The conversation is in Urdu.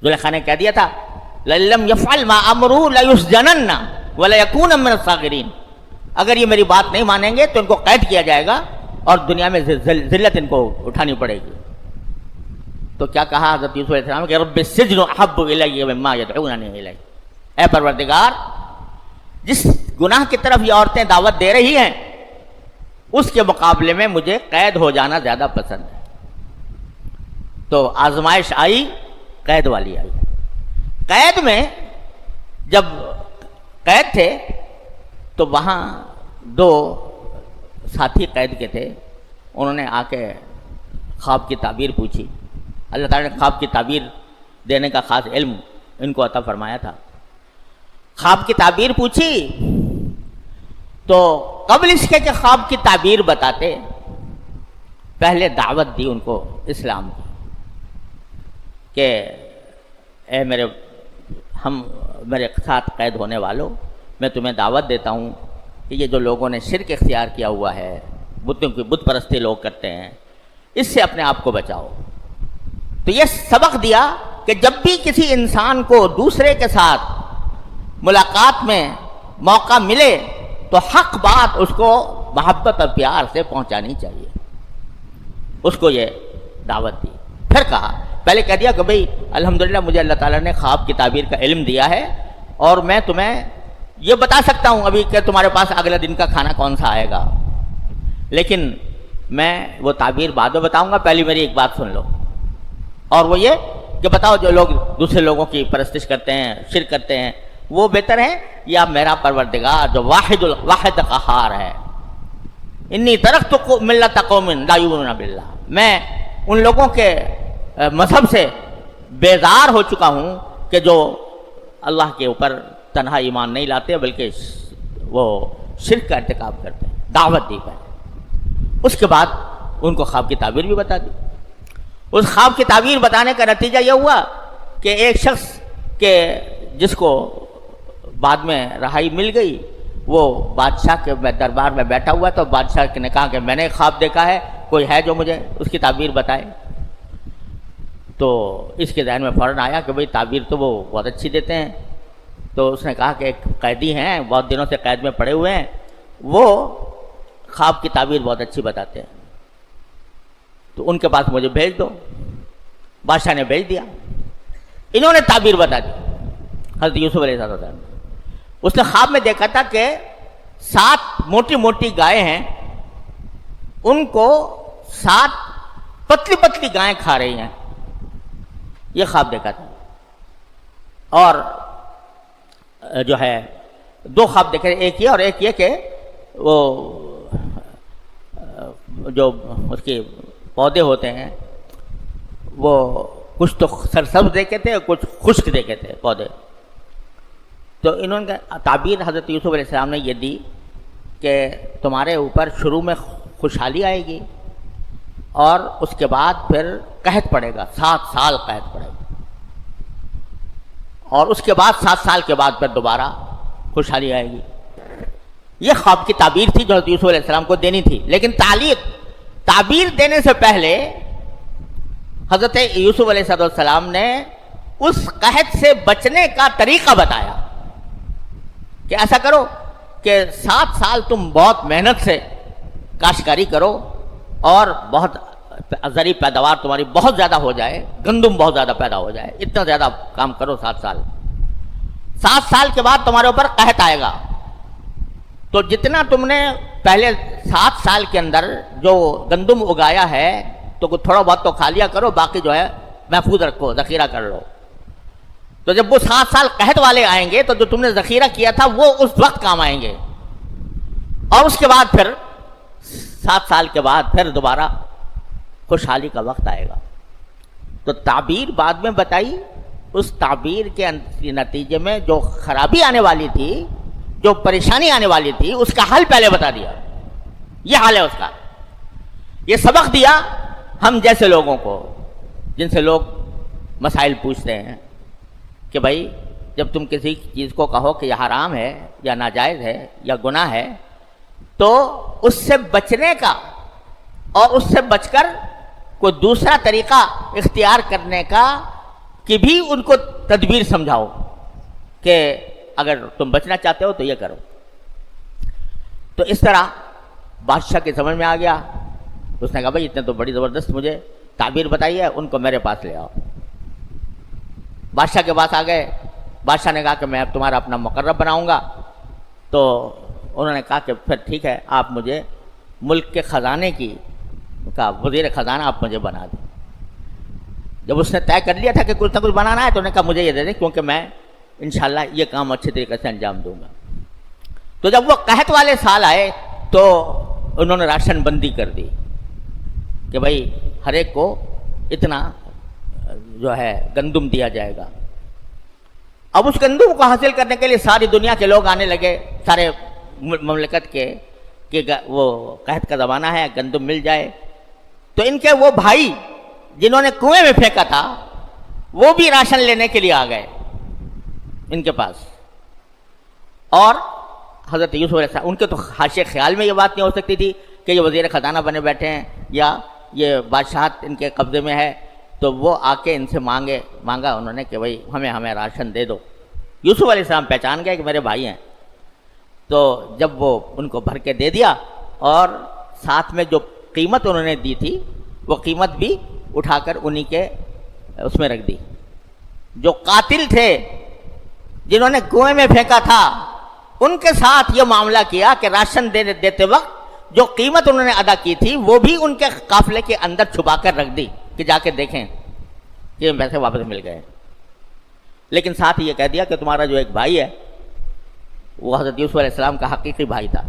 زلیخا نے کہہ دیا تھا لَلَّمْ يَفْعَلْ مَا أَمْرُهُ لَيُسْجَنَنَّ وَلَيَكُونَ مِنَ الصَّاغِرِينَ، اگر یہ میری بات نہیں مانیں گے تو ان کو قید کیا جائے گا اور دنیا میں ذلت ان کو اٹھانی پڑے گی۔ تو کیا کہا حضرت یوسف علیہ السلام کہ رب السجن احب الی مما یدعوننی الیہ، اے پروردگار جس گناہ کی طرف یہ عورتیں دعوت دے رہی ہیں اس کے مقابلے میں مجھے قید ہو جانا زیادہ پسند ہے۔ تو آزمائش آئی، قید والی آئی۔ قید میں جب قید تھے تو وہاں دو ساتھی قید کے تھے، انہوں نے آ کے خواب کی تعبیر پوچھی۔ اللہ تعالیٰ نے خواب کی تعبیر دینے کا خاص علم ان کو عطا فرمایا تھا۔ خواب کی تعبیر پوچھی تو قبل اس کے کہ خواب کی تعبیر بتاتے پہلے دعوت دی ان کو اسلام کی کہ اے میرے ساتھ قید ہونے والوں، میں تمہیں دعوت دیتا ہوں کہ یہ جو لوگوں نے شرک اختیار کیا ہوا ہے، بتوں کی بت پرستی لوگ کرتے ہیں، اس سے اپنے آپ کو بچاؤ۔ تو یہ سبق دیا کہ جب بھی کسی انسان کو دوسرے کے ساتھ ملاقات میں موقع ملے تو حق بات اس کو محبت اور پیار سے پہنچانی چاہیے۔ اس کو یہ دعوت دی۔ پھر کہا، پہلے کہہ دیا کہ بھئی الحمدللہ مجھے اللہ تعالیٰ نے خواب کی تعبیر کا علم دیا ہے اور میں تمہیں یہ بتا سکتا ہوں ابھی کہ تمہارے پاس اگلا دن کا کھانا کون سا آئے گا، لیکن میں وہ تعبیر بعد میں بتاؤں گا، پہلی میری ایک بات سن لو، اور وہ یہ کہ بتاؤ جو لوگ دوسرے لوگوں کی پرستش کرتے ہیں، شرک کرتے ہیں، وہ بہتر ہے یا میرا پروردگار جو واحد قہار ہے؟ انی ترکت ملت قوم لا یؤمنون باللہ، میں ان لوگوں کے مذہب سے بیزار ہو چکا ہوں کہ جو اللہ کے اوپر تنہا ایمان نہیں لاتے بلکہ وہ شرک کا ارتکاب کرتے ہیں۔ دعوت دی پہلے، اس کے بعد ان کو خواب کی تعبیر بھی بتا دی۔ اس خواب کی تعبیر بتانے کا نتیجہ یہ ہوا کہ ایک شخص کے جس کو بعد میں رہائی مل گئی، وہ بادشاہ کے دربار میں بیٹھا ہوا تو بادشاہ نے کہا کہ میں نے خواب دیکھا ہے، کوئی ہے جو مجھے اس کی تعبیر بتائے؟ تو اس کے ذہن میں فوراً آیا کہ بھئی تعبیر تو وہ بہت اچھی دیتے ہیں۔ تو اس نے کہا کہ ایک قیدی ہیں، بہت دنوں سے قید میں پڑے ہوئے ہیں، وہ خواب کی تعبیر بہت اچھی بتاتے ہیں، تو ان کے پاس مجھے بھیج دو۔ بادشاہ نے بھیج دیا، انہوں نے تعبیر بتا دی حضرت یوسف علیہ السلام۔ اس نے خواب میں دیکھا تھا کہ 7 موٹی موٹی گائے ہیں، ان کو 7 پتلی پتلی گائیں کھا رہی ہیں، یہ خواب دیکھا تھا۔ اور جو ہے 2 خواب دیکھے، ایک یہ اور ایک یہ کہ وہ جو اس کے پودے ہوتے ہیں وہ کچھ تو سرسبز دیکھے تھے اور کچھ خشک دیکھے تھے پودے۔ تو انہوں نے تعبیر حضرت یوسف علیہ السلام نے یہ دی کہ تمہارے اوپر شروع میں خوشحالی آئے گی اور اس کے بعد پھر قحط پڑے گا، 7 سال قحط پڑے گا، اور اس کے بعد 7 سال کے بعد پھر دوبارہ خوشحالی آئے گی۔ یہ خواب کی تعبیر تھی جو حضرت یوسف علیہ السلام کو دینی تھی، لیکن تعبیر دینے سے پہلے حضرت یوسف علیہ السلام نے اس قحط سے بچنے کا طریقہ بتایا کہ ایسا کرو کہ 7 سال تم بہت محنت سے کاشتکاری کرو اور بہت زرعی پیداوار تمہاری بہت زیادہ ہو جائے، گندم بہت زیادہ پیدا ہو جائے، اتنا زیادہ کام کرو 7 سال۔ 7 سال کے بعد تمہارے اوپر قحط آئے گا، تو جتنا تم نے پہلے 7 سال کے اندر جو گندم اگایا ہے تو تھوڑا بہت تو کھا لیا کرو، باقی جو ہے محفوظ رکھو، ذخیرہ کر لو۔ تو جب وہ 7 سال قحط والے آئیں گے تو جو تم نے ذخیرہ کیا تھا وہ اس وقت کام آئیں گے، اور اس کے بعد پھر 7 سال کے بعد پھر دوبارہ خوشحالی کا وقت آئے گا۔ تو تعبیر بعد میں بتائی، اس تعبیر کے نتیجے میں جو خرابی آنے والی تھی، جو پریشانی آنے والی تھی، اس کا حل پہلے بتا دیا۔ یہ حل ہے اس کا۔ یہ سبق دیا ہم جیسے لوگوں کو، جن سے لوگ مسائل پوچھتے ہیں کہ بھائی جب تم کسی چیز کو کہو کہ یہ حرام ہے یا ناجائز ہے یا گناہ ہے، تو اس سے بچنے کا اور اس سے بچ کر کوئی دوسرا طریقہ اختیار کرنے کا کی بھی ان کو تدبیر سمجھاؤ کہ اگر تم بچنا چاہتے ہو تو یہ کرو. تو اس طرح بادشاہ کے سمجھ میں آ گیا. اس نے کہا بھائی اتنے تو بڑی زبردست مجھے تعبیر بتائی ہے, ان کو میرے پاس لے آؤ. بادشاہ کے پاس آ گئے. بادشاہ نے کہا کہ میں اب تمہارا اپنا مقرب بناؤں گا. تو انہوں نے کہا کہ پھر ٹھیک ہے, آپ مجھے ملک کے خزانے کی کا وزیر خزانہ آپ مجھے بنا دیں. جب اس نے طے کر لیا تھا کہ کچھ نہ کچھ بنانا ہے تو انہوں نے کہا مجھے یہ دے دیں, کیونکہ میں انشاءاللہ یہ کام اچھے طریقے سے انجام دوں گا. تو جب وہ قحط والے سال آئے تو انہوں نے راشن بندی کر دی کہ بھائی ہر ایک کو اتنا جو ہے گندم دیا جائے گا. اب اس گندم کو حاصل کرنے کے لیے ساری دنیا کے لوگ آنے لگے, سارے مملکت کے, کہ وہ قحط کا زمانہ ہے, گندم مل جائے. تو ان کے وہ بھائی جنہوں نے کنویں میں پھینکا تھا وہ بھی راشن لینے کے لیے آ گئے ان کے پاس. اور حضرت یوسف علیہ السلام, ان کے تو حاشیے خیال میں یہ بات نہیں ہو سکتی تھی کہ یہ وزیر خزانہ بنے بیٹھے ہیں یا یہ بادشاہت ان کے قبضے میں ہے. تو وہ آ کے ان سے مانگا انہوں نے کہ بھائی ہمیں راشن دے دو. یوسف علیہ السلام پہچان گئے کہ میرے بھائی ہیں. تو جب وہ ان کو بھر کے دے دیا اور ساتھ میں جو قیمت انہوں نے دی تھی وہ قیمت بھی اٹھا کر انہی کے اس میں رکھ دی. جو قاتل تھے جنہوں نے کنویں میں پھینکا تھا ان کے ساتھ یہ معاملہ کیا کہ راشن دیتے وقت جو قیمت انہوں نے ادا کی تھی وہ بھی ان کے قافلے کے اندر چھپا کر رکھ دی کہ جا کے دیکھیں کہ پیسے واپس مل گئے. لیکن ساتھ ہی یہ کہہ دیا کہ تمہارا جو ایک بھائی ہے وہ حضرت یوسف علیہ السلام کا حقیقی بھائی تھا,